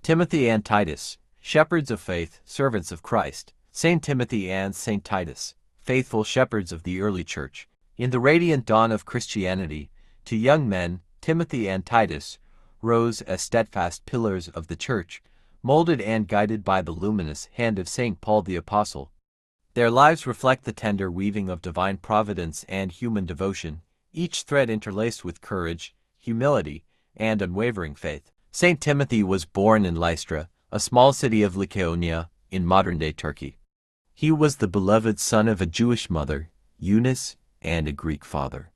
Timothy and Titus, shepherds of faith, servants of Christ. Saint Timothy and Saint Titus, faithful shepherds of the early church. In the radiant dawn of Christianity, two young men, Timothy and Titus, rose as steadfast pillars of the church, molded and guided by the luminous hand of St. Paul the Apostle. Their lives reflect the tender weaving of divine providence and human devotion, each thread interlaced with courage, humility, and unwavering faith. Saint Timothy was born in Lystra, a small city of Lycaonia, in modern-day Turkey. He was the beloved son of a Jewish mother, Eunice, and a Greek father.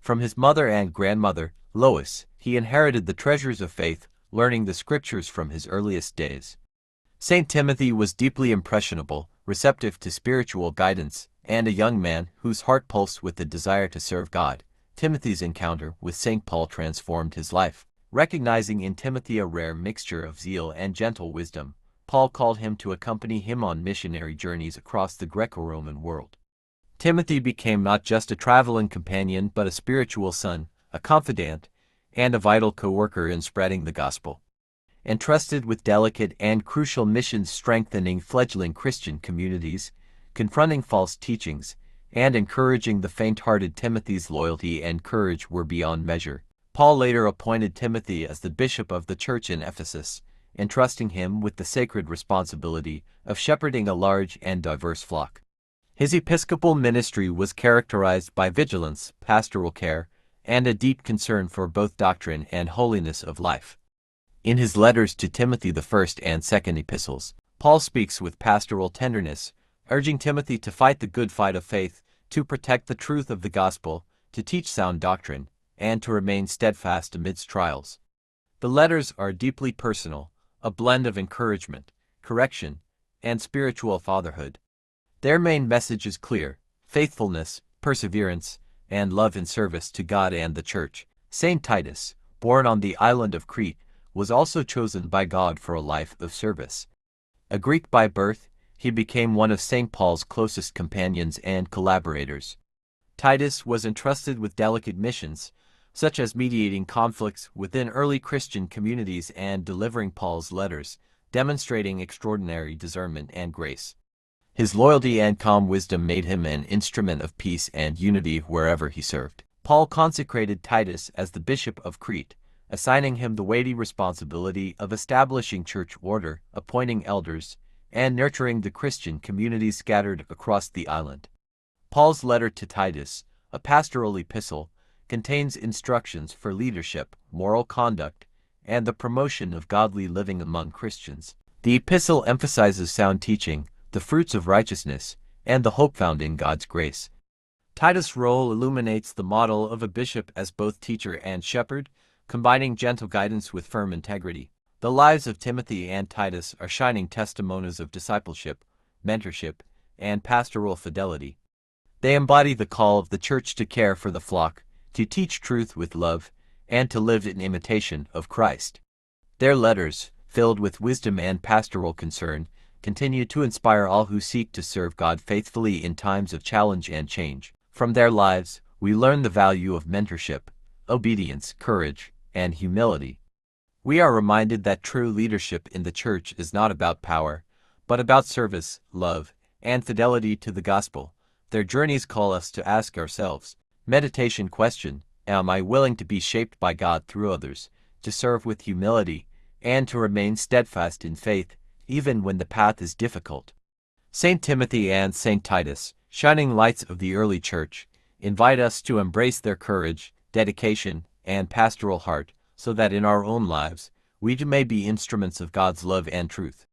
From his mother and grandmother, Lois, he inherited the treasures of faith, learning the scriptures from his earliest days. Saint Timothy was deeply impressionable, receptive to spiritual guidance, and a young man whose heart pulsed with the desire to serve God. Timothy's encounter with St. Paul transformed his life. Recognizing in Timothy a rare mixture of zeal and gentle wisdom, Paul called him to accompany him on missionary journeys across the Greco-Roman world. Timothy became not just a traveling companion but a spiritual son, a confidant, and a vital co-worker in spreading the gospel. Entrusted with delicate and crucial missions strengthening fledgling Christian communities, confronting false teachings, and encouraging the faint-hearted, Timothy's loyalty and courage were beyond measure. Paul later appointed Timothy as the bishop of the church in Ephesus, entrusting him with the sacred responsibility of shepherding a large and diverse flock. His episcopal ministry was characterized by vigilance, pastoral care, and a deep concern for both doctrine and holiness of life. In his letters to Timothy, the first and second epistles, Paul speaks with pastoral tenderness, urging Timothy to fight the good fight of faith, to protect the truth of the gospel, to teach sound doctrine, and to remain steadfast amidst trials. The letters are deeply personal, a blend of encouragement, correction, and spiritual fatherhood. Their main message is clear: faithfulness, perseverance, and love in service to God and the Church. Saint Titus, born on the island of Crete, was also chosen by God for a life of service. A Greek by birth, he became one of St. Paul's closest companions and collaborators. Titus was entrusted with delicate missions, such as mediating conflicts within early Christian communities and delivering Paul's letters, demonstrating extraordinary discernment and grace. His loyalty and calm wisdom made him an instrument of peace and unity wherever he served. Paul consecrated Titus as the bishop of Crete, assigning him the weighty responsibility of establishing church order, appointing elders, and nurturing the Christian communities scattered across the island. Paul's letter to Titus, a pastoral epistle, contains instructions for leadership, moral conduct, and the promotion of godly living among Christians. The epistle emphasizes sound teaching, the fruits of righteousness, and the hope found in God's grace. Titus' role illuminates the model of a bishop as both teacher and shepherd, combining gentle guidance with firm integrity. The lives of Timothy and Titus are shining testimonies of discipleship, mentorship, and pastoral fidelity. They embody the call of the church to care for the flock, to teach truth with love, and to live in imitation of Christ. Their letters, filled with wisdom and pastoral concern, continue to inspire all who seek to serve God faithfully in times of challenge and change. From their lives, we learn the value of mentorship, obedience, courage, and humility. We are reminded that true leadership in the church is not about power, but about service, love, and fidelity to the gospel. Their journeys call us to ask ourselves, meditation question: am I willing to be shaped by God through others, to serve with humility, and to remain steadfast in faith, even when the path is difficult? Saint Timothy and Saint Titus, shining lights of the early church, invite us to embrace their courage, dedication, and pastoral heart, so that in our own lives, we may be instruments of God's love and truth.